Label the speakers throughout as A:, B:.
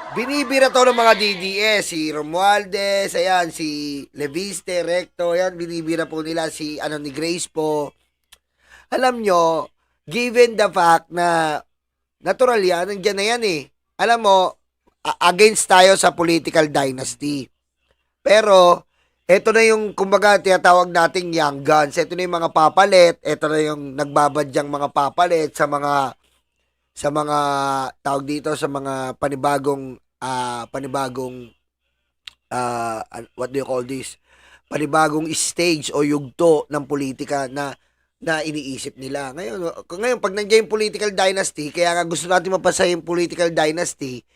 A: Binibira to ng mga DDS, si Romualdez, ayan, si Leviste, Recto, ayan, binibira po nila si, ni Grace po. Alam nyo, given the fact na, natural yan, nandiyan na yan eh. Alam mo, against tayo sa political dynasty. Pero, ito na yung, kumbaga, tinatawag nating young guns. Ito na yung mga papalit, ito na yung nagbabadyang mga papalit sa mga tawag dito sa mga panibagong what do you call this, panibagong stage o yugto ng politika na iniisip nila ngayon pag nandiyan yung political dynasty. Kaya nga gusto natin mapasaya yung political dynasty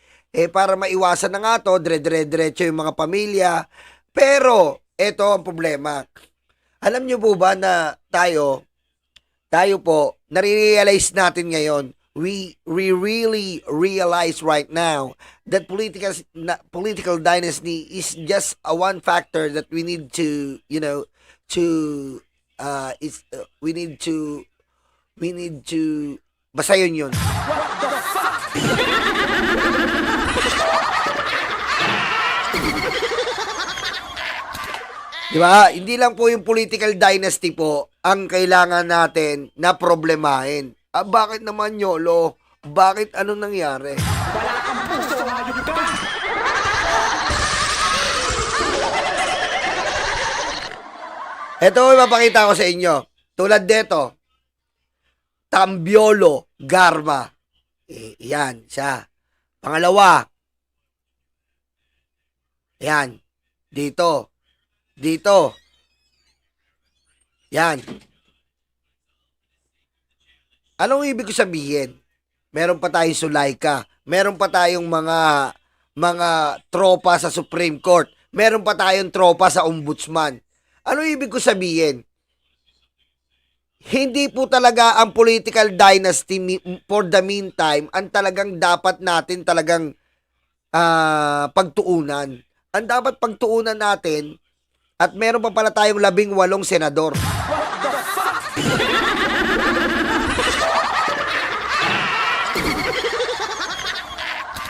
A: para maiwasan na nga to diretso yung mga pamilya. Pero eto ang problema, alam nyo po ba na tayo po nare-realize natin ngayon, we really realize right now that political dynasty is just a one factor that we need to, we need to basta yun. Diba? Hindi lang po yung political dynasty po ang kailangan natin na problemahin. Bakit naman YOLO? Bakit anong nangyari?
B: Wala kang puso, hayop ka!
A: Ito ipapakita ko sa inyo. Tulad dito, Tambiolo Garma. Yan, siya. Pangalawa, yan, dito. Yan. Anong ibig ko sabihin? Meron pa tayong Sulayka. Meron pa tayong mga tropa sa Supreme Court. Meron pa tayong tropa sa Ombudsman. Ano ibig ko sabihin? Hindi po talaga ang political dynasty for the meantime ang talagang dapat natin talagang pagtuunan. Ang dapat pagtuunan natin, at meron pa pala tayong 18 senador.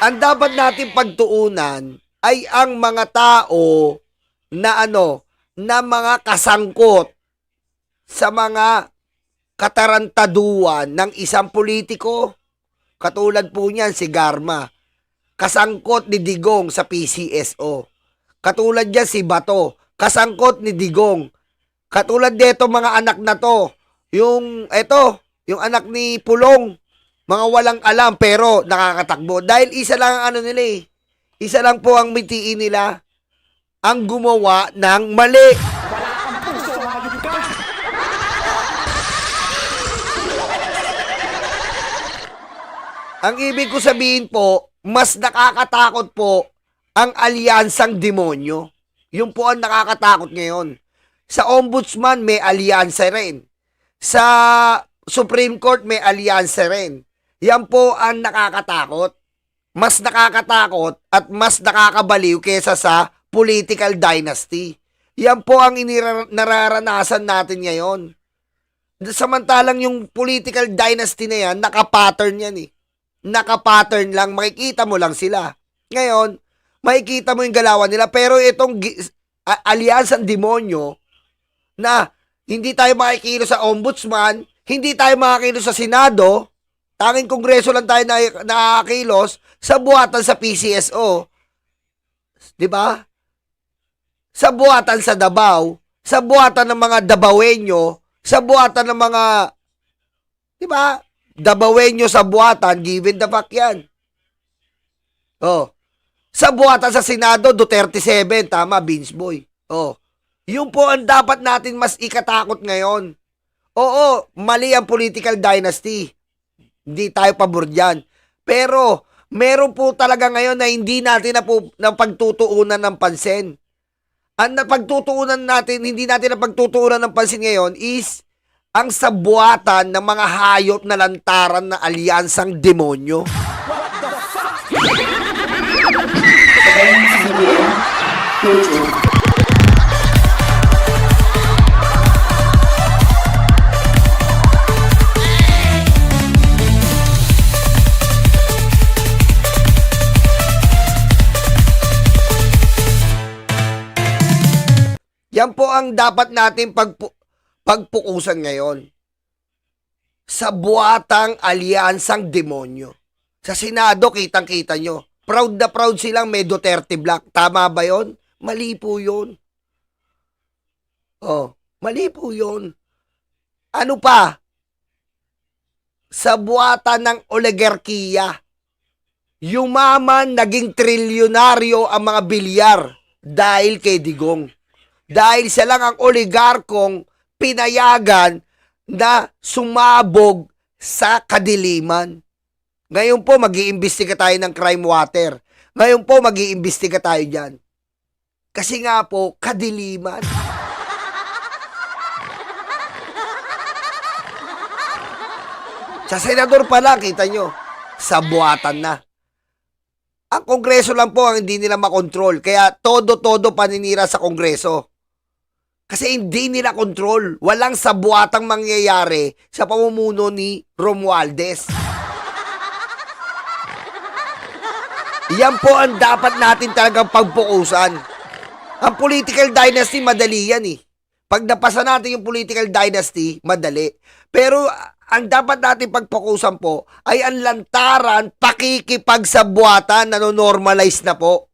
A: Ang dapat natin pagtuunan ay ang mga tao na na mga kasangkot sa mga katarantaduan ng isang politiko. Katulad po niyan si Garma. Kasangkot ni Digong sa PCSO. Katulad niyan si Bato. Kasangkot ni Digong. Katulad dito mga anak na to. Yung anak ni Pulong. Mga walang alam pero nakakatakbo. Dahil isa lang ang nila eh. Isa lang po ang mitiin nila. Ang gumawa ng mali.
B: Wala kang puso, hayop ka!
A: Ang ibig ko sabihin po, mas nakakatakot po ang alyansang demonyo. Yung po ang nakakatakot ngayon. Sa Ombudsman may alyansa rin. Sa Supreme Court may alyansa rin. Yan po ang nakakatakot. Mas nakakatakot at mas nakakabaliw kesa sa political dynasty. Yan po ang nararanasan natin ngayon. Samantalang yung political dynasty na yan, nakapattern yan eh. Nakapattern lang, makikita mo lang sila. Ngayon, makikita mo yung galawan nila, pero itong alyansang demonyo na hindi tayo makikilos sa Ombudsman, hindi tayo makikilos sa Senado, tanging Kongreso lang tayo nakakilos sa buhatan sa PCSO. 'Di ba? Sa buhatan sa Davao, sa buhatan ng mga Davaoenyo, sa buhatan ng mga 'di ba? Davaoenyo sa buhatan, given the fact 'yan. Oh. Sa buhatan sa Senado, Duterte 7, tama, Beans Boy. Oh. Yun po ang dapat natin mas ikatakot ngayon. Oo, mali ang political dynasty. Hindi tayo pabor diyan. Pero meron po talaga ngayon na hindi natin na pagtutuunan ng pansin. Ang napagtutuunan natin, hindi natin na pagtutuunan ng pansin ngayon is ang sabuatan ng mga hayop na lantaran na alyansang demonyo. Yan po ang dapat natin pagpukusan ngayon. Sa buwatang alyansang demonyo. Sa Senado, kitang-kita nyo. Proud na proud silang may Duterte Black. Tama ba yon? Mali po yun. Oh, mali po yun. Ano pa? Sa buwatan ng oligarkiya. Yumaman, naging trilyonaryo ang mga bilyar dahil kay Digong. Dahil siya lang ang oligarkong pinayagan na sumabog sa kadiliman. Ngayon po, mag-iimbestiga tayo ng crime water. Ngayon po, mag-iimbestiga tayo dyan. Kasi nga po, kadiliman. Sa senador pala, kita nyo, sa buwatan na. Ang Kongreso lang po ang hindi nila makontrol. Kaya todo-todo paninira sa Kongreso. Kasi hindi nila kontrol. Walang sabuatang mangyayari sa pamumuno ni Romualdez. Yan po ang dapat natin talagang pagpukusan. Ang political dynasty, madali yan eh. Pag napasa natin yung political dynasty, madali. Pero ang dapat natin pagpukusan po ay ang lantaran, pakikipagsabuatan, nanonormalize na po.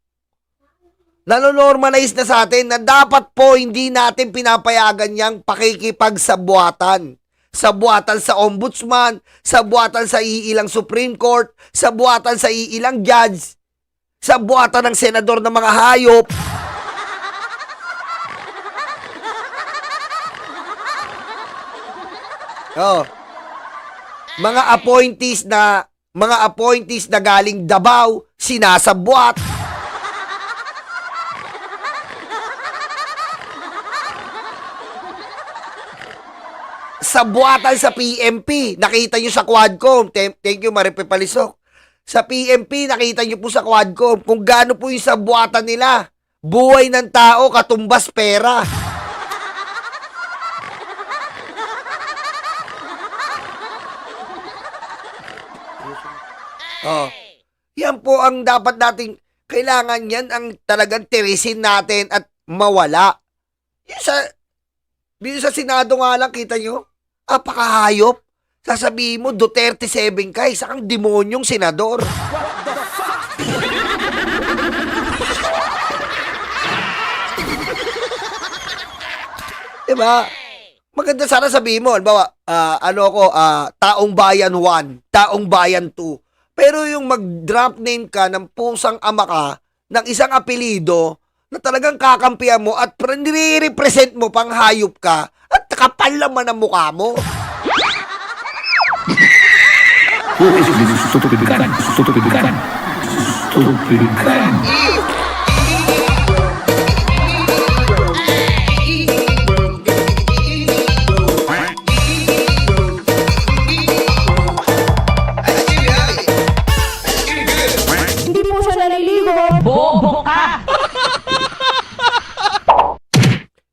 A: Nanonormalize na sa atin na dapat po hindi natin pinapayagan yang pakikipagsabuatan. Sabuatan sa ombudsman, sabuatan sa iilang Supreme Court, sabuatan sa iilang judge, sabuatan ng senador ng mga hayop. Oh. Mga appointees na galing Davao, sinasabwat. Sabuatan sa PMP. Nakita nyo sa Quadcom. Thank you, Maripe Palisok. Sa PMP, nakita nyo po sa Quadcom kung gaano po yung sabuatan nila. Buhay ng tao, katumbas pera. Oh. Yan po ang dapat nating kailangan yan ang talagang tirisin natin at mawala. Yung sa Senado nga lang, kita nyo? Apakahayop. Sasabihin mo, Duterte 7 ka, isa kang demonyong senador. Diba? Maganda sana sabihin mo, halimbawa, Taong Bayan 1, Taong Bayan 2. Pero yung mag-drop name ka ng pusang ama ka, ng isang apelido, na talagang kakampihan mo at nire-represent mo pang hayop ka, at kapal naman ang mukha mo.
B: Stupid ka.
C: Hindi po siya naliligo. Bobo ka!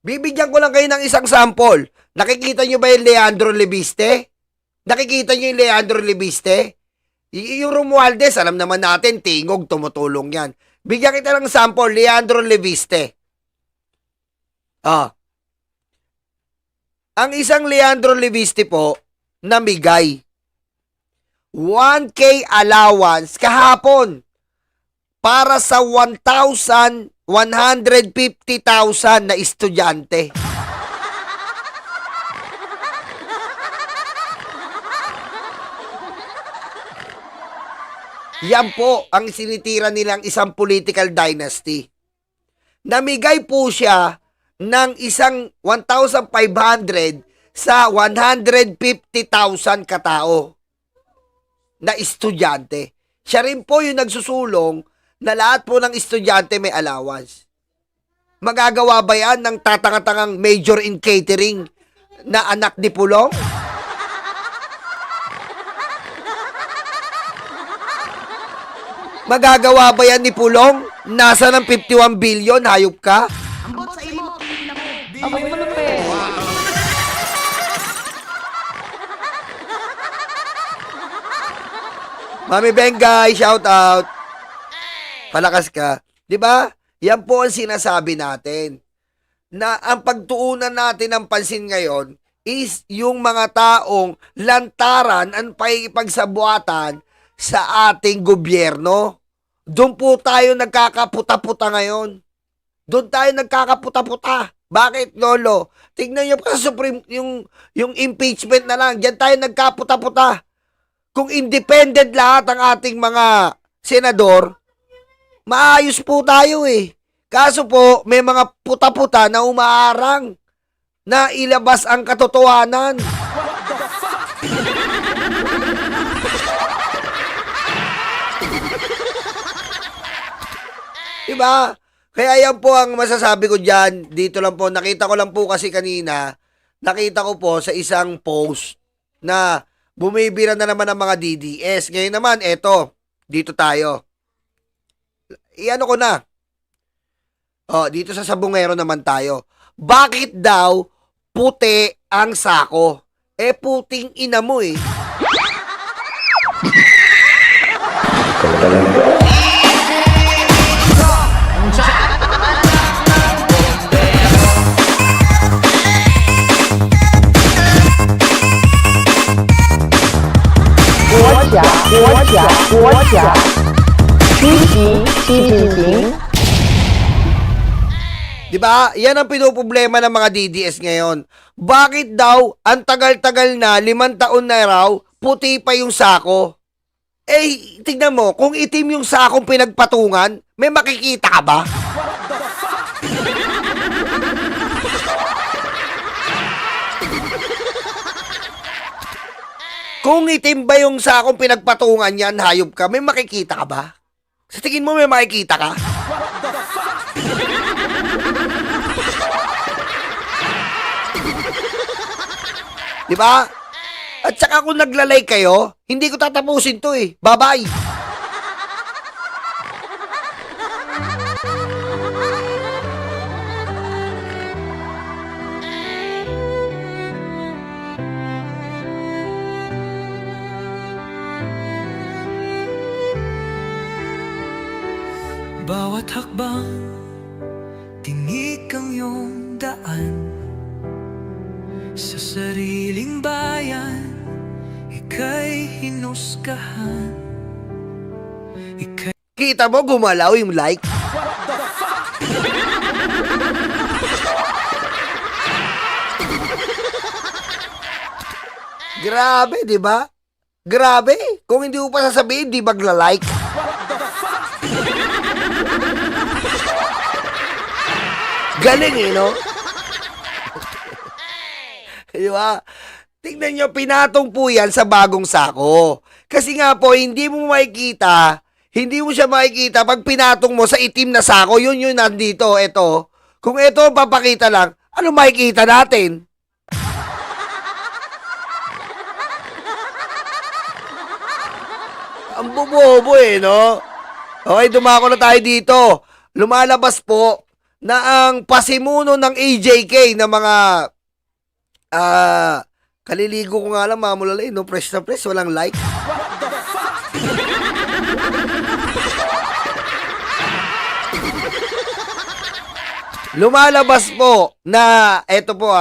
A: Bibigyan ko lang kayo ng isang sample. Nakikita nyo ba yung Leandro Lebiste? Nakikita nyo yung Leandro Lebiste? Yung Romualdez, alam naman natin, tingog, tumutulong yan. Bigyan kita ng sample, Leandro Lebiste. Ang isang Leandro Lebiste po, namigay 1K allowance kahapon para sa 1,150,000 na estudyante. Yan po ang sinitira nilang isang political dynasty. Namigay po siya ng isang 1,500 sa 150,000 katao na estudyante. Siya rin po yung nagsusulong na lahat po ng estudyante may allowance. Magagawa ba yan ng tatanga-tangang major in catering na anak ni Pulong? Magagawa ba yan ni Pulong? Nasa ng 51 billion, hayop ka?
C: Ambot sa imo, amoy malupit.
A: Mami Bengay, shout out. Palakas ka. 'Di ba? Yan po ang sinasabi natin. na ang pagtuunan natin ng pansin ngayon is yung mga taong lantaran ang pakikipagsabuatan sa ating gobyerno. Doon po tayo nagkakaputa-puta ngayon. Doon tayo nagkakaputa-puta. Bakit, Lolo? Tignan niyo pa sa Supreme, yung impeachment na lang. Diyan tayo nagkaputa-puta. Kung independent lahat ang ating mga senador, maayos po tayo eh. Kaso po, may mga puta-puta na umaarang na ilabas ang katotohanan. Diba? Kaya yan po ang masasabi ko dyan. Dito lang po, nakita ko lang po kasi kanina, nakita ko po sa isang post na bumibira na naman ang mga DDS. Ngayon naman, eto, dito tayo. Iano ko na. Dito sa sabungero naman tayo. Bakit daw puti ang sako? Puting ina mo eh. Diba? Yan ang pinoproblema ng mga DDS ngayon. Bakit daw ang tagal-tagal na, 5 taon na raw, puti pa yung sako? Tignan mo, kung itim yung sakong pinagpatungan, may makikita ka ba? Kung itim ba yung sakong pinagpatungan yan, hayop ka, may makikita ka ba? Sa tingin mo may makikita ka? Diba? At saka kung naglalay kayo, hindi ko tatapusin to eh. Bye-bye!
D: Bawat hakbang, tinik ang iyong daan. Sa sariling bayan, ika'y hinusgahan.
A: Kita mo, gumalaw yung like? Grabe, di ba? Grabe. Kung hindi mo pa sasabihin, di magla-like. Galing eh, no? Di ba? Tingnan nyo, pinatong po yan sa bagong sako. Kasi nga po, hindi mo siya makikita pag pinatong mo sa itim na sako, yun nandito, eto. Kung eto papakita lang, ano makikita natin? Ang bobobo eh, no? Okay, dumako na tayo dito. Lumalabas po na ang pasimuno ng AJK na mga kaliligo ko nga lang, mamulalay, no? Press na press, walang like. Lumalabas po na,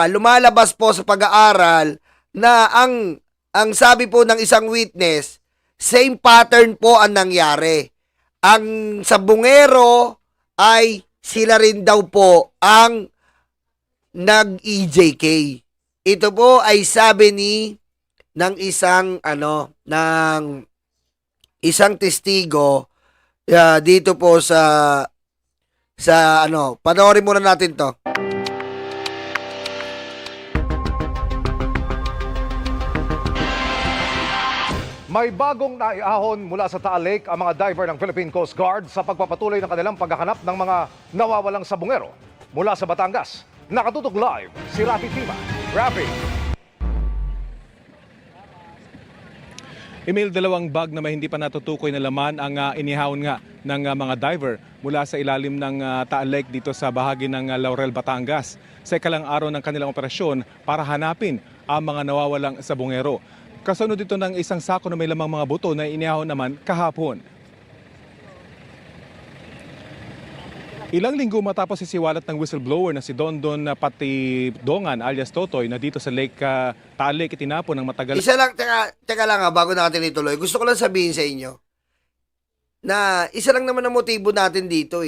A: lumalabas po sa pag-aaral na ang sabi po ng isang witness, same pattern po ang nangyari. Ang sabungero ay sila rin daw po ang nag-EJK. Ito po ay sabi ng isang testigo dito po sa panoorin muna natin to.
E: May bagong naiahon mula sa Taal Lake ang mga diver ng Philippine Coast Guard sa pagpapatuloy ng kanilang paghahanap ng mga nawawalang sabungero. Mula sa Batangas, nakatutok live si Rafi Tima. Rafi.
F: Email, 2 bag na may hindi pa natutukoy na laman ang inihawon nga ng mga diver mula sa ilalim ng Taal Lake dito sa bahagi ng Laurel, Batangas. Sa ikalang araw ng kanilang operasyon para hanapin ang mga nawawalang sabungero. Kasunod dito ng isang sako na may lamang mga buto na inihawon naman kahapon. Ilang linggo matapos sisiwalat ng whistleblower na si Dondon pati Dongan alias Totoy na dito sa Lake Taal Lake itinapon ng matagal.
A: Isa lang, teka lang bago natin ituloy. Gusto ko lang sabihin sa inyo na isa lang naman ang motibo natin dito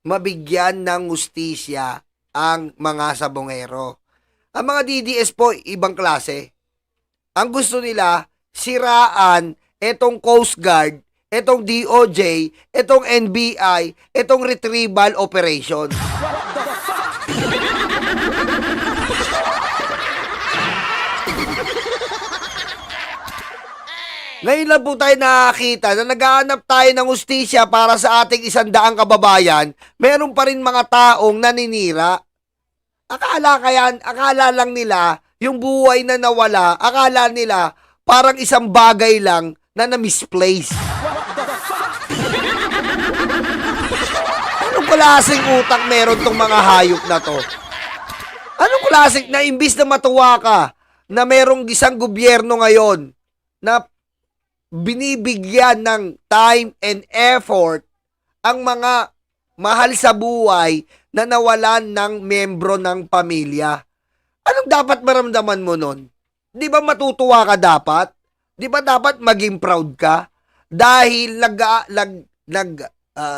A: mabigyan ng hustisya ang mga sabongero. Ang mga DDS po, ibang klase. Ang gusto nila, siraan etong Coast Guard, etong DOJ, etong NBI, etong retrieval operation. Ngayon lang po tayo nakakita na naghahanap tayo ng hustisya para sa ating 100 kababayan, meron pa rin mga taong naninira. Akala lang nila yung buhay na nawala, akala nila parang isang bagay lang na na-misplace. Anong klaseng utak meron tong mga hayop na to? Anong klaseng na imbis na matuwa ka na merong isang gobyerno ngayon na binibigyan ng time and effort ang mga mahal sa buhay na nawalan ng membro ng pamilya. Anong dapat maramdaman mo nun? Di ba matutuwa ka dapat? Di ba dapat maging proud ka? Dahil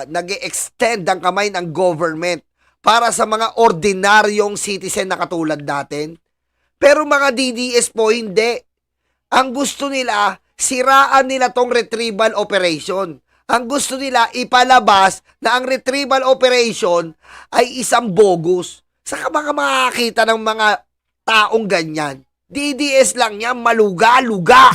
A: nag-extend ang kamay ng government para sa mga ordinaryong citizen na katulad natin. Pero mga DDS po, hindi. Ang gusto nila, siraan nila tong retrieval operation. Ang gusto nila ipalabas na ang retrieval operation ay isang bogus. Saka mga makakita ng mga taong ganyan. DDS lang yan, maluga-luga.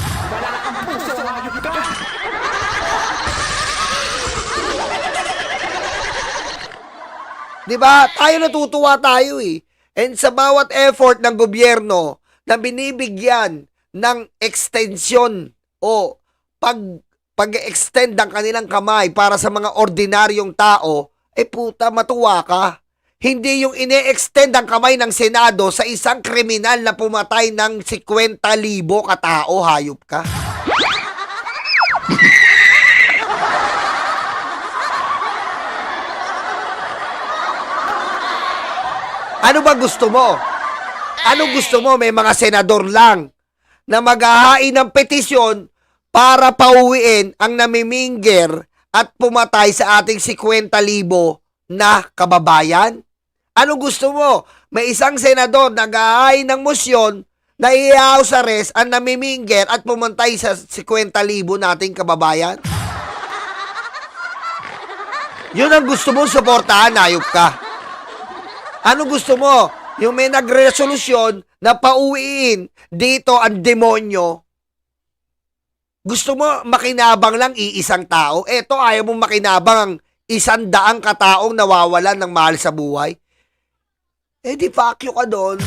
A: Diba? Tayo natutuwa tayo And sa bawat effort ng gobyerno na binibigyan ng extension o pag-extend ng kanilang kamay para sa mga ordinaryong tao, puta, matuwa ka. Hindi yung ine-extend ang kamay ng Senado sa isang kriminal na pumatay ng 50,000 katao, hayop ka. Ano ba gusto mo? Ano gusto mo? May mga senador lang na maghahain ng petisyon para pauwiin ang namiminger at pumatay sa ating 50,000 na kababayan? Ano gusto mo? May isang senador na naghahain ng motion na i-house arrest ang namiminger at pumatay sa 50,000 nating kababayan? Yun ang gusto mo suportahan, hayop ka. Ano gusto mo? Yung may nagresolusyon na pauwiin dito ang demonyo. Gusto mo makinabang lang iisang tao? Eto, ayaw mong makinabang ang 100 kataong nawawalan ng mahal sa buhay? Di pakyo ka doon.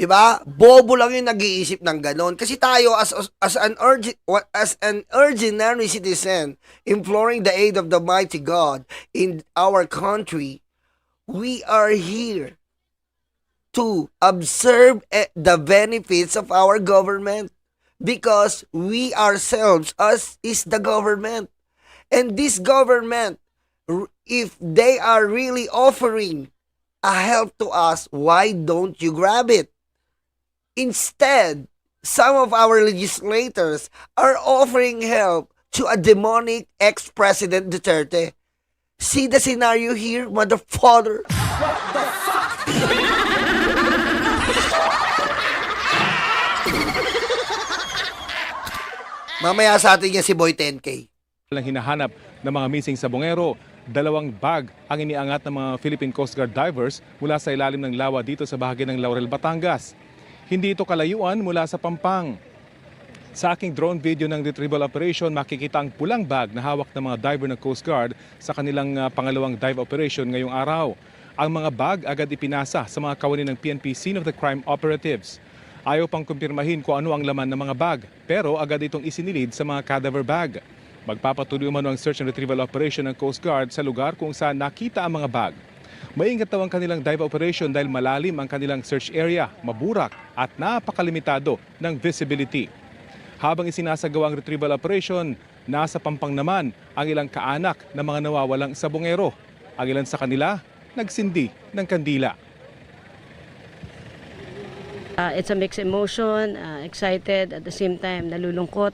A: Diba? Bobo lang yung nag-iisip ng ganon. Kasi tayo as an ordinary citizen imploring the aid of the mighty God in our country, we are here to observe the benefits of our government because we ourselves is the government. And this government, if they are really offering a help to us, why don't you grab it? Instead, some of our legislators are offering help to a demonic ex-President Duterte. See the scenario here, motherfucker? Mamaya sa atin yan si Boy 10K.
F: Lang hinahanap ng mga missing sabongero, 2 bag ang iniangat ng mga Philippine Coast Guard divers mula sa ilalim ng lawa dito sa bahagi ng Laurel, Batangas. Hindi ito kalayuan mula sa Pampang. Sa aking drone video ng retrieval operation, makikita ang pulang bag na hawak ng mga diver ng Coast Guard sa kanilang pangalawang dive operation ngayong araw. Ang mga bag agad ipinasa sa mga kawani ng PNP Scene of the Crime Operatives. Ayaw pang kumpirmahin kung ano ang laman ng mga bag, pero agad itong isinilid sa mga cadaver bag. Magpapatuloy umano ang search and retrieval operation ng Coast Guard sa lugar kung saan nakita ang mga bag. Maingat daw ang kanilang dive operation dahil malalim ang kanilang search area, maburak at napakalimitado ng visibility. Habang isinasagawa ang retrieval operation, nasa Pampang naman ang ilang kaanak ng mga nawawalang sabongero. Ang ilan sa kanila, nagsindi ng kandila.
G: It's a mixed emotion, excited, at the same time nalulungkot,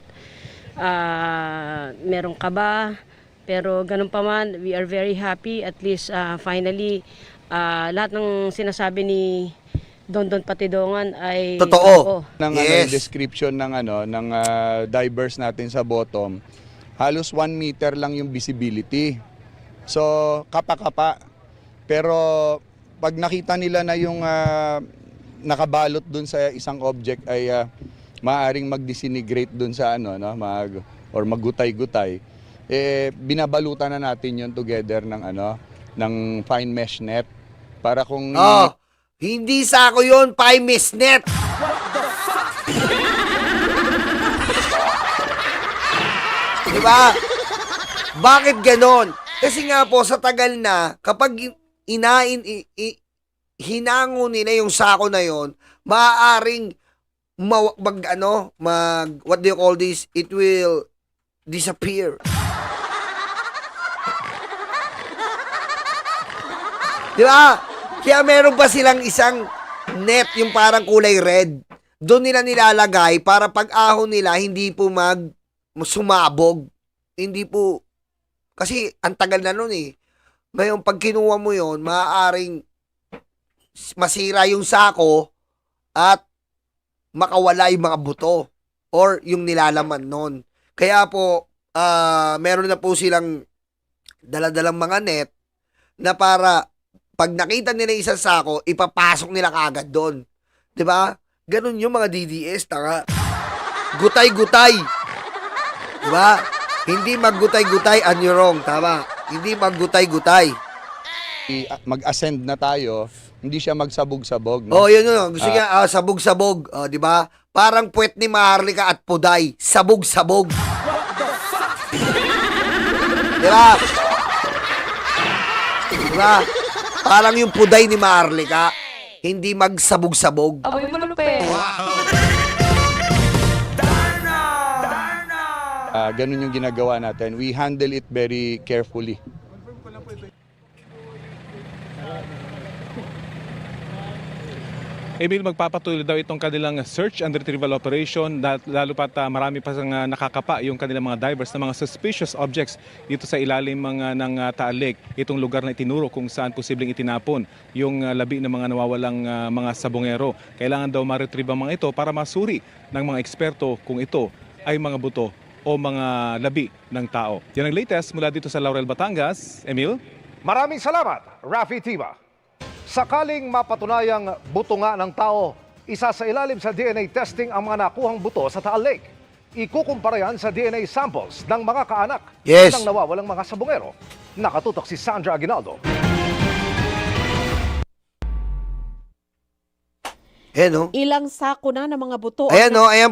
G: merong kaba, pero ganun pa man, we are very happy at least finally lahat ng sinasabi ni Don Patidongan ay
A: Totoo.
H: Ng
A: Yes.
H: yung description ng divers natin sa bottom, halos 1 meter lang yung visibility. So, kapa-kapa. Pero pag nakita nila na yung nakabalot dun sa isang object ay maaaring mag-disintegrate dun sa or maggutay-gutay, binabalutan na natin yun together ng fine mesh net para kung
A: Oh, hindi sako yun, Miss Net. Diba? Bakit ganon? Kasi nga po, sa tagal na, kapag hinango nila yung sako na yon, maaaring what do you call this? It will disappear. Di ba? Kaya meron pa silang isang net, yung parang kulay red. Doon nila nilalagay para pag ahon nila, hindi po sumabog. Hindi po, kasi ang tagal na nun eh. Ngayon, pag kinuha mo yon, maaaring masira yung sako at makawala yung mga buto or yung nilalaman nun. Kaya po, meron na po silang daladalang mga net na para pag nakita nila isang sako, ipapasok nila kaagad doon. 'Di ba? Ganun yung mga DDS, tanga. Gutay-gutay. 'Di ba? Hindi maggutay-gutay, and you're wrong, tama. Hindi maggutay-gutay.
H: mag-ascend na tayo, hindi siya magsabog-sabog. No?
A: Oh, yun. Gusto niya, sabog-sabog. 'Di ba? Parang puwet ni Maharlika at Puday. Sabog-sabog. 'Di ba? 'Di ba? Parang yung Puday ni Maharlika, hindi magsabog-sabog.
C: Aboy malupit.
H: Ganun yung ginagawa natin. We handle it very carefully.
F: Emil, magpapatuloy daw itong kanilang search and retrieval operation, lalo pat marami pa nakakapa yung kanilang mga divers na mga suspicious objects dito sa ilalim ng Taal Lake, itong lugar na itinuro kung saan posibleng itinapon yung labi ng mga nawawalang mga sabongero. Kailangan daw ma-retrieve ang mga ito para masuri ng mga eksperto kung ito ay mga buto o mga labi ng tao. Yan ang latest mula dito sa Laurel, Batangas. Emil?
E: Maraming salamat, Rafi Tiba. Sakaling mapatunayang buto nga ng tao, isa sa ilalim sa DNA testing ang mga nakuhang buto sa Taal Lake. Ikukumpara yan sa DNA samples ng mga kaanak
A: Yes.
E: ng nawawalang mga sabongero. Nakatutok si Sandra Aguinaldo.
A: Ayan, no?
I: Ilang sako na ng mga buto.
A: Ayan, no? Ayan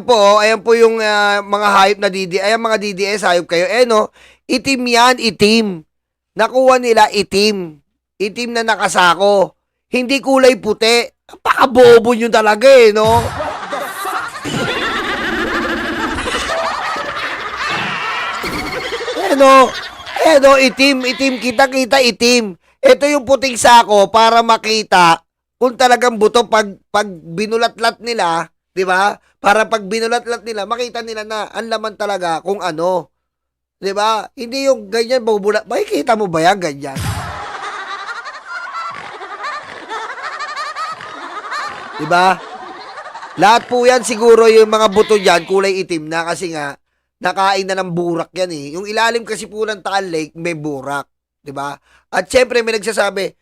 A: po yung mga hayop na DDS. Ayan, mga DDS, hayop kayo. Ayan, no? Itim yan, itim. Nakuha nila itim. Itim na nakasako. Hindi kulay puti. Pakabobo nyo talaga eh, no? Ano, itim, kita itim. Ito yung puting sako para makita kung talagang buto pag binulatlat nila, di ba? Para pag binulatlat nila, makita nila na ang laman talaga kung ano. Di ba? Hindi yung ganyan, bubulat. Makikita mo ba yan, ganyan? Diba? Lahat po yan siguro yung mga buto dyan, kulay itim na kasi nga, nakain na ng burak yan eh. Yung ilalim kasi po ng Taal Lake, may burak. Diba? At syempre may nagsasabi,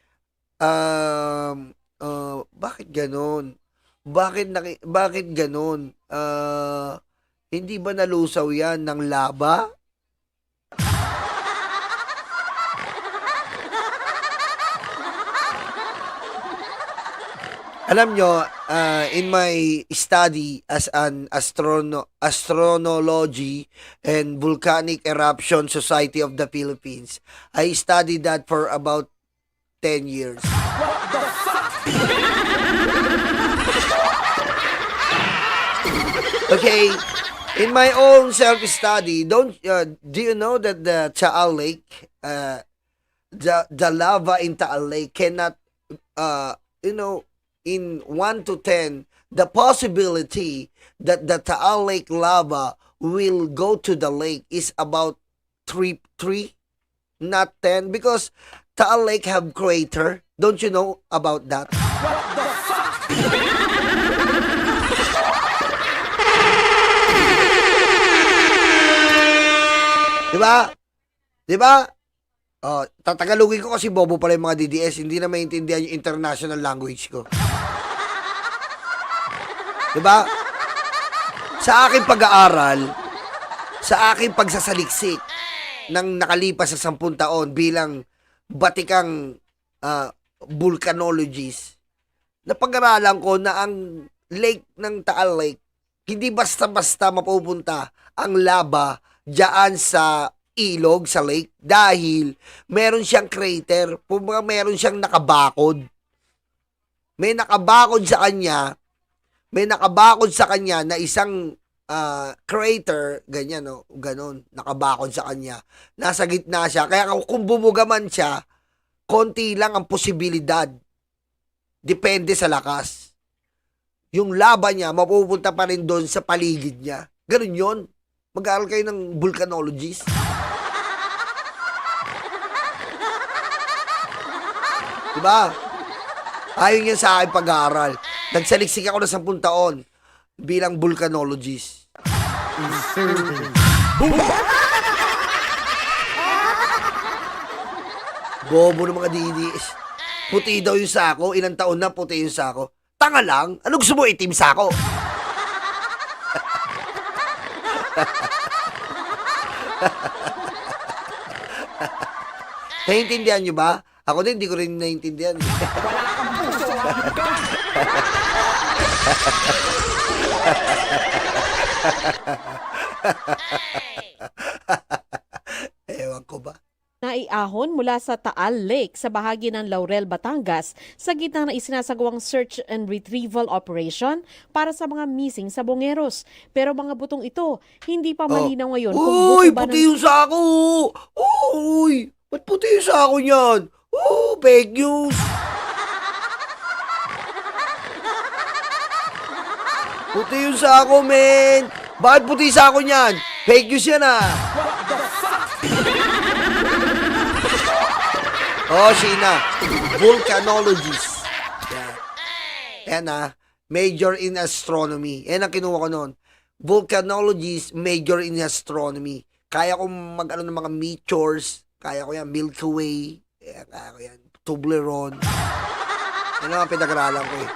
A: bakit ganon? Bakit ganon? Hindi ba nalusaw yan ng laba? Alam nyo, in my study as an astronology and volcanic eruption society of the Philippines, I studied that for about 10 years. Okay, in my own self-study, do you know that the Taal Lake, the lava in Taal Lake cannot, in 1 to 10, the possibility that the Taal Lake lava will go to the lake is about 3, not 10, because Taal Lake have crater. Don't you know about that? Diba? Diba? Oh, tatagalogin ko kasi bobo pala yung mga DDS. Hindi na maintindihan yung international language ko. Diba? Sa aking pag-aaral, sa aking pagsasaliksik ng nakalipas sa 10 taon bilang batikang volcanologist, napag-aralan ko na ang lake ng Taal Lake, hindi basta-basta mapupunta ang lava diyan sa ilog, sa lake, dahil meron siyang crater, meron siyang nakabakod. May nakabakod sa kanya na isang crater, ganyan, no? Ganon, nakabakod sa kanya. Nasa gitna siya. Kaya kung bumuga man siya, konti lang ang posibilidad. Depende sa lakas. Yung laban niya, mapupunta pa rin doon sa paligid niya. Ganon yun. Mag-aaral kayo ng volcanologist. Diba? Ayon yan sa aking pag-aaral. Nagsaliksik ako ng 10 taon bilang volcanologist. Bobo ng mga DDS. Puti daw yung sako. Ilang taon na puti yung sako. Tanga lang. Ano gusto mo, itim sako? Naiintindihan nyo ba? Ako din, hindi ko rin naiintindihan. Ewan ko ba?
I: Naiahon mula sa Taal Lake sa bahagi ng Laurel, Batangas sa gitna ng isinasagawang search and retrieval operation para sa mga missing sa Bongeros. Pero mga butong ito, hindi pa malinaw ngayon kung
A: Uy,
I: buto ba
A: puti yung sako! Uy, ba't puti yung sako niyan? Oh, fake news! Puti yung sako, men! Bakit puti yung sako niyan? Fake news yan, ah! Oh, Sheena. Volcanologist. Yan. Yan, ah. Major in astronomy. Yan ang kinuha ko noon. Volcanologist, major in astronomy. Kaya ko mag-ano ng mga meteors. Kaya ko yan. Milky Way. Yan, kaya ko yan. Toblerone. Yan ang pinag-aralan ko eh.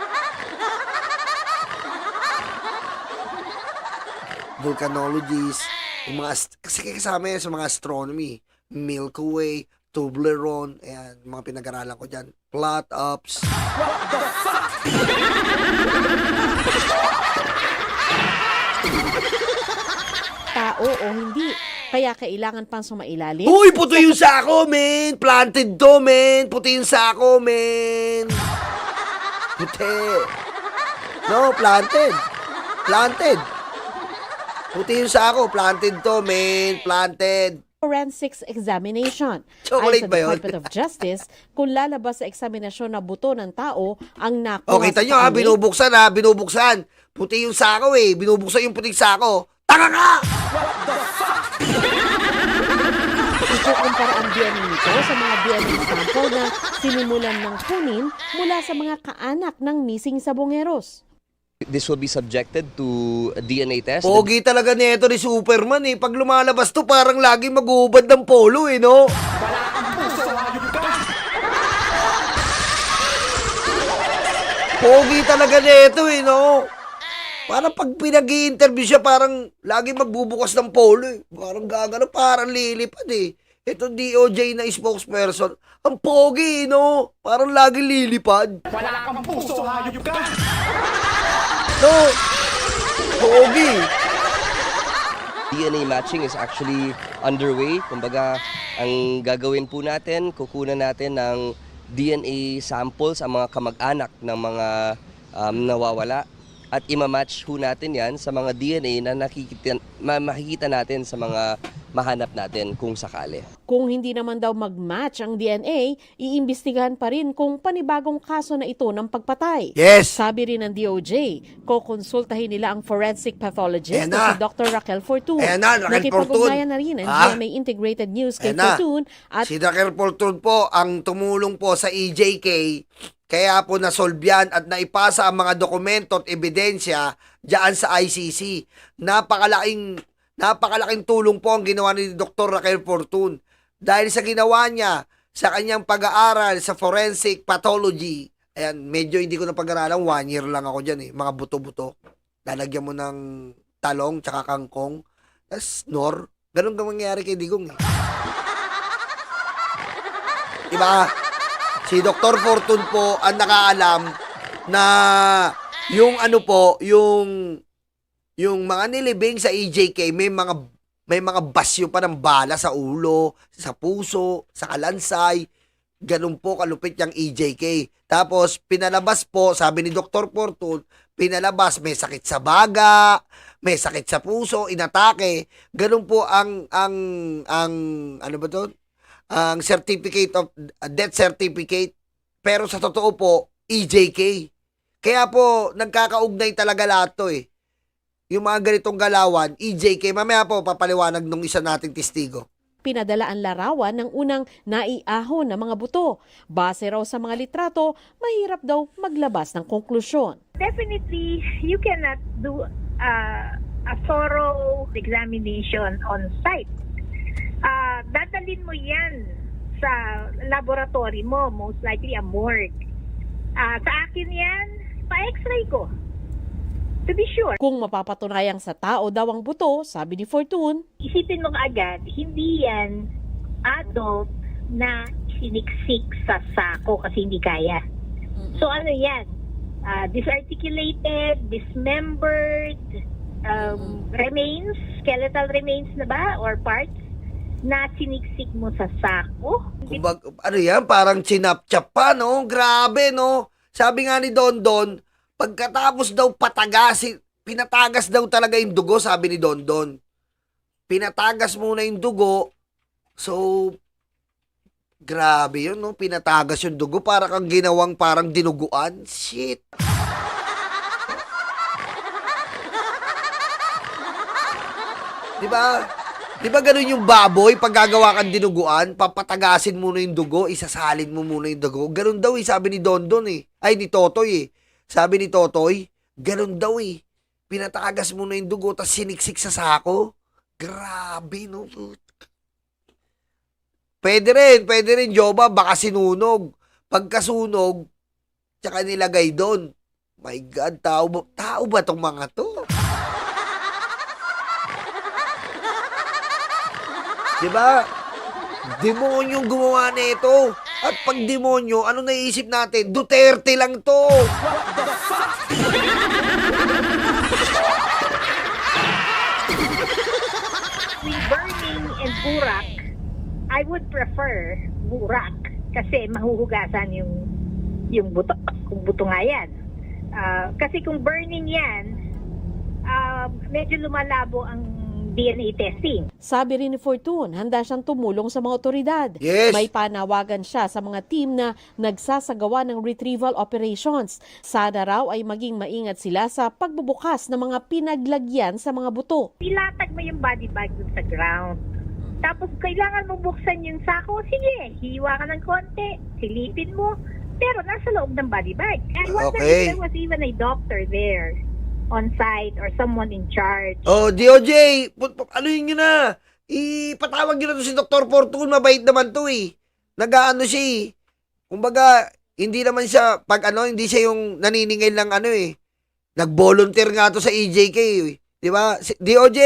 A: Volcanologist. Yung mga, kasi kasama yan sa mga astronomy. Milky Way, Toblerone, ayan, mga pinag-aralan ko dyan. Plot ups.
I: tao o hindi. Kaya kailangan pang sumailalim.
A: Uy, puti yung sako, men! Planted to, men! Puti yung sako, men! Puti. No, planted. Planted. Puti yung sako, planted to, men! Planted.
I: Forensics examination.
A: Chocolate
I: Ayon sa
A: ba yun?
I: Department of Justice, kung lalabas sa eksaminasyon na buto ng tao ang nakuha
A: O, kita nyo ha, binubuksan. Puti yung sako eh, binubuksan yung puting sako. Tanga ka!
I: Ikukumpara ang DNA nito sa mga DNA sample na sinimulan ng kunin mula sa mga kaanak ng missing sa Bongeros.
J: This will be subjected to a DNA test.
A: Pogi talaga nito ni Superman eh. Pag lumalabas to, parang lagi mag-uubad ng polo eh, no? Pogi talaga nito eh, no? Parang pag pinag-i-interview siya, parang lagi magbubukas ng polo eh. Parang gagano, parang lilipad eh. Ito DOJ na spokesperson, ang pogi, no? Parang lagi lilipad.
B: Wala kang puso, hayop ka!
A: No, pogi.
J: DNA matching is actually underway. Kumbaga, ang gagawin po natin, kukunan natin ng DNA samples ang mga kamag-anak ng mga nawawala at imamatch ho natin yan sa mga DNA na makikita natin sa mga mahanap natin kung sakali.
I: Kung hindi naman daw mag-match ang DNA, iimbestigahan pa rin kung panibagong kaso na ito ng pagpatay.
A: Yes.
I: Sabi rin ng DOJ, kukonsultahin nila ang forensic pathologist
A: Ayan
I: na
A: na.
I: si Dr. Raquel Fortun.
A: Ayan na, Raquel
I: Nakipag-ugnayan na rin ang
A: Ah.
I: GMA Integrated News kay
A: Ayan na.
I: Fortun at
A: Si Raquel Fortun po ang tumulong po sa EJK, kaya po nasolve yan at naipasa ang mga dokumento at ebidensya diyan sa ICC. Napakalaking tulong po ang ginawa ni Dr. Raquel Fortun. Dahil sa ginawa niya sa kanyang pag-aaral sa forensic pathology, ayan, medyo hindi ko na pag-aralan, 1 year lang ako dyan eh, mga buto-buto. Lalagyan mo ng talong tsaka kangkong, tas nor. Ganun ka mangyayari kay Digong eh. Diba? Si Dr. Fortun po ang nakaalam na yung ano po, yung mga nilibing sa EJK, may mga basyo pa ng bala sa ulo, sa puso, sa kalansay. Ganun po kalupit yung EJK. Tapos pinalabas po, sabi ni Dr. Fortun, pinalabas may sakit sa baga, may sakit sa puso, inatake. Ganun po ang ano ba 'to? Ang certificate of death certificate, pero sa totoo po EJK. Kaya po nagkakaugnay talaga lahat to eh. Yung mga ganitong galawan, EJK, mamaya po papaliwanag nung isa nating testigo.
I: pinadala ang larawan ng unang naiahon na mga buto. Base raw sa mga litrato, mahirap daw maglabas ng konklusyon.
K: Definitely, you cannot do a thorough examination on site. Dadalhin mo yan sa laboratory mo, most likely a morgue. Sa akin yan, pa-x-ray ko. To be sure.
I: Kung mapapatunayang sa tao daw ang buto, sabi ni Fortun,
K: Isipin mo agad, hindi yan adult na siniksik sa sako kasi hindi kaya. So ano yan? Disarticulated, dismembered, remains, skeletal remains na ba or parts na siniksik mo sa sako.
A: Kumbaga, ano yan, parang chinap-chap pa, no? Grabe, no? Sabi nga ni Don Don, pagkatapos daw patagasin, pinatagas daw talaga yung dugo, sabi ni Don Don. Pinatagas muna yung dugo, so, grabe yun, no? Pinatagas yung dugo, para kang ginawang parang dinuguan. Shit. Diba? Diba ganun yung baboy, pag gagawa kang dinuguan, papatagasin muna yung dugo, isasalin mo muna yung dugo. Ganun daw eh, sabi ni Don Don eh. Ay, ni Totoy eh. Sabi ni Totoy, ganun daw eh. Pinatagas muna yung dugo, tas siniksik sa sako. Grabe, no? Pwede rin, Joba, baka sinunog. Pagkasunog, tsaka nilagay doon. My God, tao ba tong mga to? Diba? Demonyong gumawa nito. At pag demonyo, ano naisip natin? Duterte lang to.
K: With burning and burak, I would prefer burak kasi mahuhugasan yung buto, kung buto nga yan. Kasi kung burning yan, medyo lumalabo ang DNA testing.
I: Sabi rin ni Fortun, handa siyang tumulong sa mga otoridad.
A: Yes.
I: May panawagan siya sa mga team na nagsasagawa ng retrieval operations. Sana raw ay maging maingat sila sa pagbubukas ng mga pinaglagyan sa mga buto.
K: Ilatag mo yung body bag dun sa ground. Tapos kailangan mo buksan yung sako. Sige, hiwa ka ng konti, silipin mo, pero nasa loob ng body bag. And wonder
A: Okay.
K: if there was even a doctor there on site or someone in charge.
A: Oh, DOJ, ano yun na? Ipatawag yun na to si Dr. Fortun, mabait naman to eh. Nag-ano siya eh. Kumbaga, hindi naman siya, hindi siya yung naniningil ng Nag-volunteer nga to sa EJK, di ba? DOJ,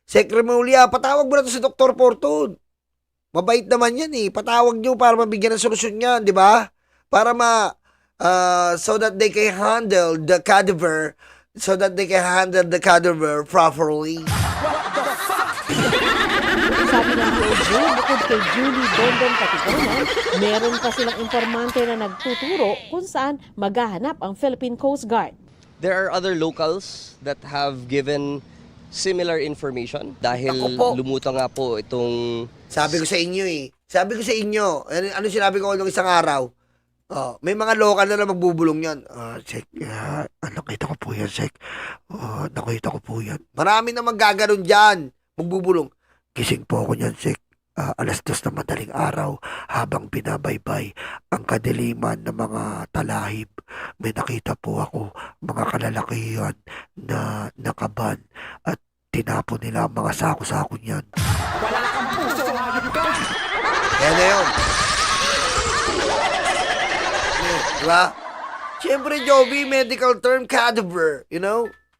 A: Sec Remulla, patawag mo na to si Dr. Fortun. Mabait naman yan Patawag nyo para mabigyan ng solusyon yan, di ba? Para so that they can handle the cadaver properly.
I: Sabi ng DOJ, bukod kay Julie Dondon Patigonan, meron pa silang informante na nagtuturo kung saan maghahanap ang Philippine Coast Guard.
J: There are other locals that have given similar information dahil
A: Ako po.
J: lumutang nga po itong
A: Sabi ko sa inyo Sabi ko sa inyo, ano sinabi ko nung isang araw? May mga local na magbubulong yan. Sek, nakita ko po yan, Sek. Nakita ko po yan. Marami na magaganon dyan. Magbubulong. Gising po ako niyan, Sek. 2:00 na madaling araw habang binabaybay ang kadiliman ng mga talahib. May nakita po ako mga kalalakihan na nakaban at tinapon nila ang mga sako-sako niyan.
B: Wala kang puso, hayop ka!
A: Yan na yun. Diba? Siyempre, Joby, medical term cadaver,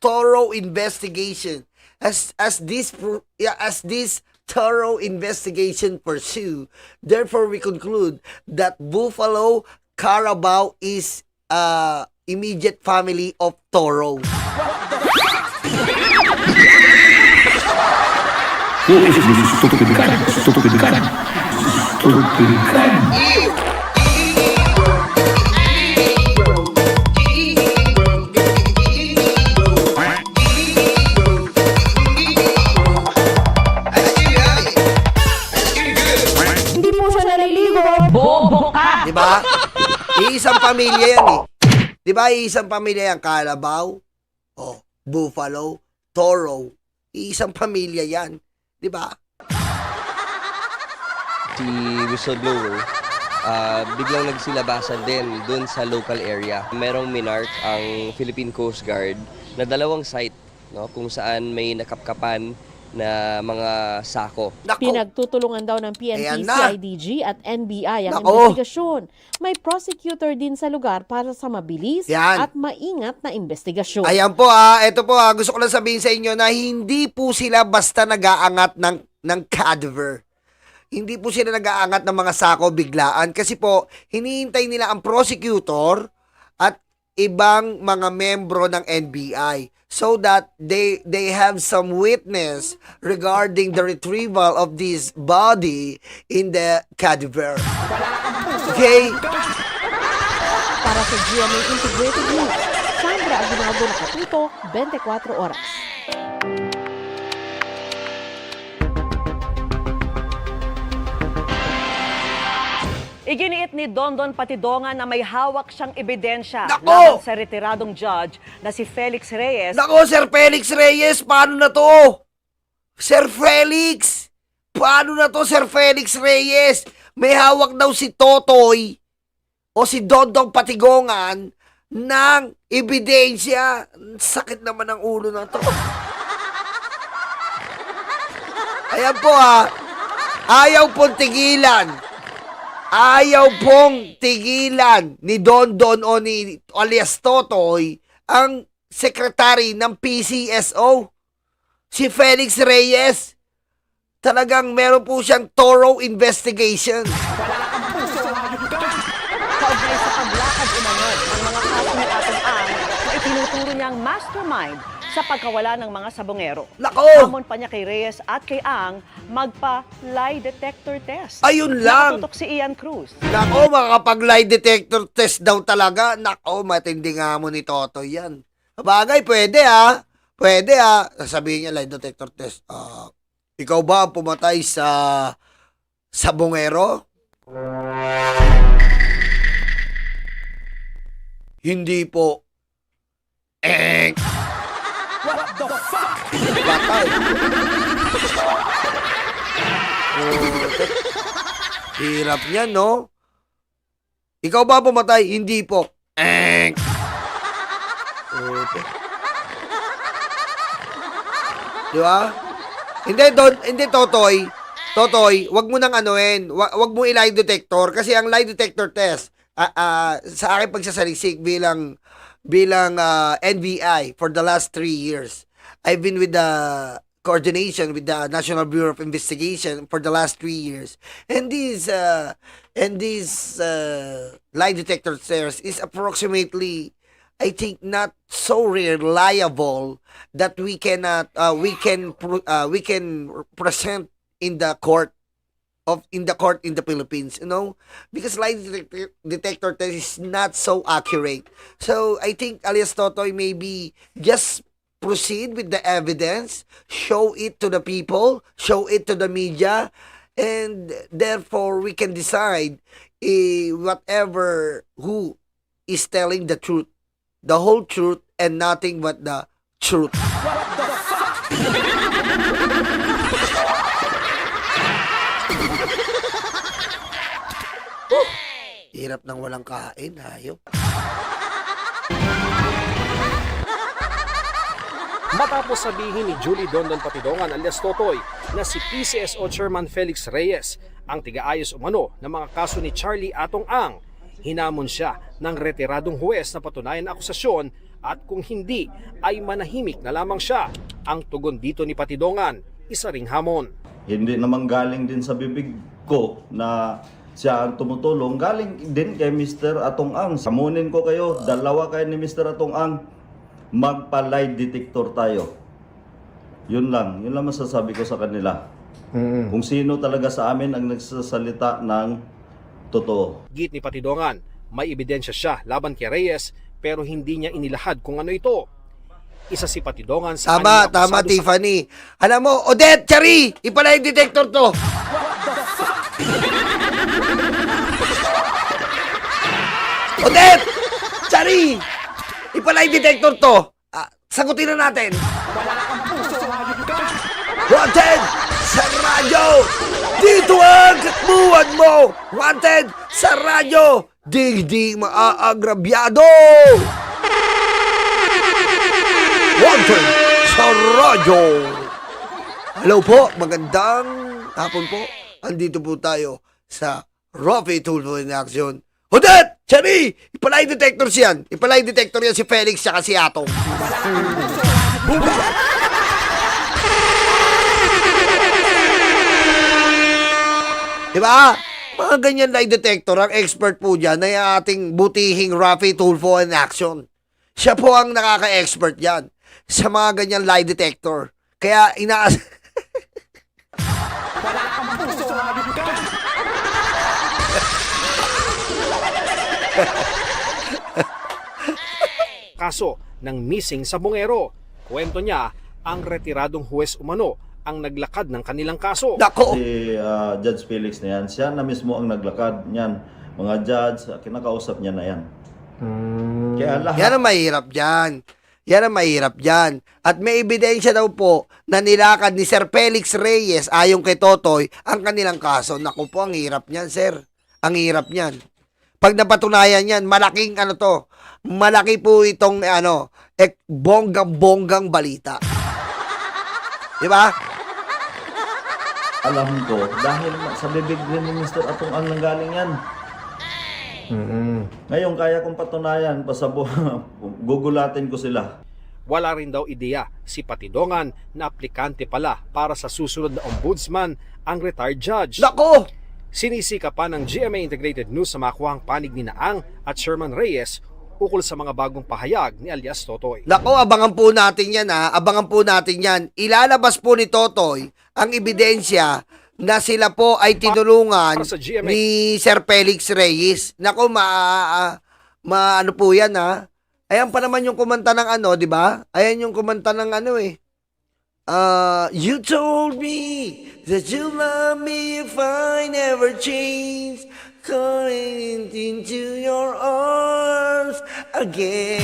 A: thorough investigation. As this thorough investigation pursue, therefore we conclude that Buffalo Carabao is immediate family of Toro.
C: Hindi po siya naliligo. Bobo ka!
A: Diba? Iisang pamilya yan Diba? Iisang pamilya yan. Carabao, Buffalo, Toro. Iisang pamilya yan. Diba?
J: si whistleblower, biglang nagsilabasan din dun sa local area. Merong minark ang Philippine Coast Guard na 2 site, no, kung saan may nakapkapan na mga sako.
I: Pinagtutulungan daw ng PNP,
A: Ayan na.
I: CIDG at NBI ang
A: Nako.
I: investigasyon. May prosecutor din sa lugar para sa mabilis
A: Yan.
I: at maingat na investigasyon.
A: Ayan po ito po gusto ko lang sabihin sa inyo na hindi po sila basta nag-aangat ng cadaver. Hindi po sila nag-aangat ng mga sako biglaan kasi po hinihintay nila ang prosecutor at ibang mga membro ng NBI so that they have some witness regarding the retrieval of this body in the cadaver. Okay?
I: Para sa GMA Integrated News, Sandra Aguinaldo Nakatuto, 24 oras.
L: Iginiit ni Dondon Patidongan na may hawak siyang ebidensya
A: Nako!
L: laban sa retiradong judge na si Felix Reyes.
A: Nako, Sir Felix Reyes, paano na to? Sir Felix, paano na to, Sir Felix Reyes? May hawak daw si Totoy o si Dondong Patigongan ng ebidensya. Sakit naman ang ulo na to. Ayan po ayaw pong tigilan. Ayaw pong tigilan ni Dondon o ni alias Totoy ang sekretary ng PCSO, si Felix Reyes. Talagang meron po siyang thorough investigation.
L: Kaugnay sa paglakad umano ng mga kaso ni Atong Ang na itinuturo niyang mastermind sa pagkawala ng mga sabongero.
A: Nako!
L: Hamon pa niya kay Reyes at kay Ang magpa-lie detector test.
A: Ayun lang!
L: Nakatutok si Ian Cruz.
A: Nako, makakapag-lie detector test daw talaga. Nako, matindi nga mo ni Totoy yan. Bagay, pwede Pwede sasabihin niya, lie detector test. Ikaw ba ang pumatay sa sabongero? Hindi po.
B: What the fuck?
A: Batay. Hirap niyan, no? Ikaw ba pumatay? Hindi po. Di ba? Hindi, Totoy. Totoy, wag mo nang anuhin. Wag mo i-lie detector kasi ang lie detector test sa aking pagsasaliksik bilang bilang NBI for the last 3 years. I've been with the coordination with the National Bureau of Investigation for the last 3 years. And these lie detector tests is approximately, I think, not so reliable that we can present in the court in the Philippines, because lie detector test is not so accurate. So I think alias Totoy maybe just proceed with the evidence, show it to the people, show it to the media, and therefore we can decide who is telling the truth, the whole truth, and nothing but the truth. Hirap ng walang kain, hayop.
M: Matapos sabihin ni Julie Dondon Patidongan alias Totoy na si PCSO Chairman Felix Reyes ang tigaayos umano ng mga kaso ni Charlie Atong Ang, hinamon siya ng retiradong huwes na patunayan ang akusasyon at kung hindi ay manahimik na lamang siya. Ang tugon dito ni Patidongan, isa ring hamon.
N: Hindi naman galing din sa bibig ko na siya ang tumutulong, galing din kay Mr. Atong Ang. Samunin ko kayo, dalawa kayo ni Mr. Atong Ang, magpa-lie detector tayo. Yun lang masasabi ko sa kanila. Kung sino talaga sa amin ang nagsasalita ng totoo.
M: Git ni Patidongan, may ebidensya siya laban kay Reyes pero hindi niya inilahad kung ano ito. Isa si Patidongan sa
A: Tama, Tiffany. Alam mo, Odette, Chari, ipalay detector to. Odette, Chari, ipalay detector to. Sagutin na natin. Wanted sa radyo, dito ang katmuhan mo. Wanted sa radyo, di maaagrabyado. Wanted sa radyo. Hello po, magandang hapon po. Andito po tayo sa Rafi Tulfo in Action. Odette! Chari! Ipalay detector siyan. Ipalay detector yan si Felix saka si Atong. Diba? Mga ganyan lie detector, ang expert po dyan ay ating butihing Rafi Tulfo in Action. Siya po ang nakaka-expert yan sa mga ganyan lie detector. Kaya
M: kaso ng missing sa Bungero. Kwento niya, ang retiradong huwes umano ang naglakad ng kanilang kaso.
N: Si Judge Felix na yan, siya na mismo ang naglakad niyan. Mga judge, kinakausap niya na yan. Kaya lahat.
A: Yan ang mahirap dyan. At may ebidensya daw po na nilakad ni Sir Felix Reyes ayon kay Totoy ang kanilang kaso. Naku po, ang hirap niyan, sir. Ang hirap niyan. Pag napatunayan yan, malaki po itong bonggang balita. Diba?
N: Alam ko, dahil sa bibig din ni Mr. Atong Ang nanggaling yan. Ngayon, kaya kong patunayan, gugulatin ko sila.
M: Wala rin daw ideya si Patidongan na aplikante pala para sa susunod na ombudsman ang retired judge.
A: Nako!
M: Sinisika pa ng GMA Integrated News sa makuhang panig ni Naang at Sherman Reyes ukol sa mga bagong pahayag ni alias Totoy.
A: Nako, abangan po natin yan Abangan po natin yan. Ilalabas po ni Totoy ang ebidensya na sila po ay tinulungan ni Sir Felix Reyes. Nako, ano po yan Ayan pa naman yung kumanta ng di ba? Ayan yung kumanta ng you told me that you love me if I never change, calling into your arms again,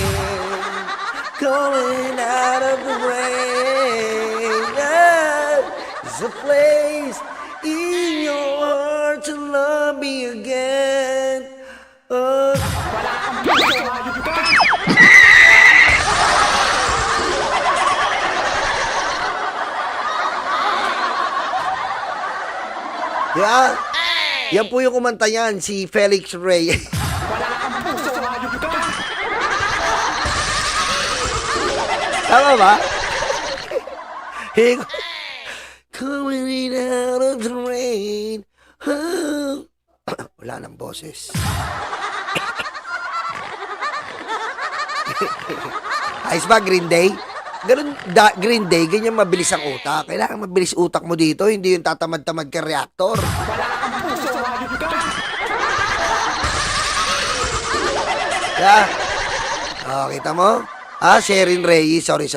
A: calling out of the rain. There's a place in your heart to love me again. Yeah. Yan po yung kumanta yan, si Felix Reyes. Tama ba? Coming out of the rain. Wala nang boses. Ayos ba, Green Day? Ganun, Green Day, ganyan mabilis ang utak. Kailangan mabilis utak mo dito, hindi yung tatamad-tamad ka reactor. Yeah. Oh, kita mo? Sherin Reyes. Sorry.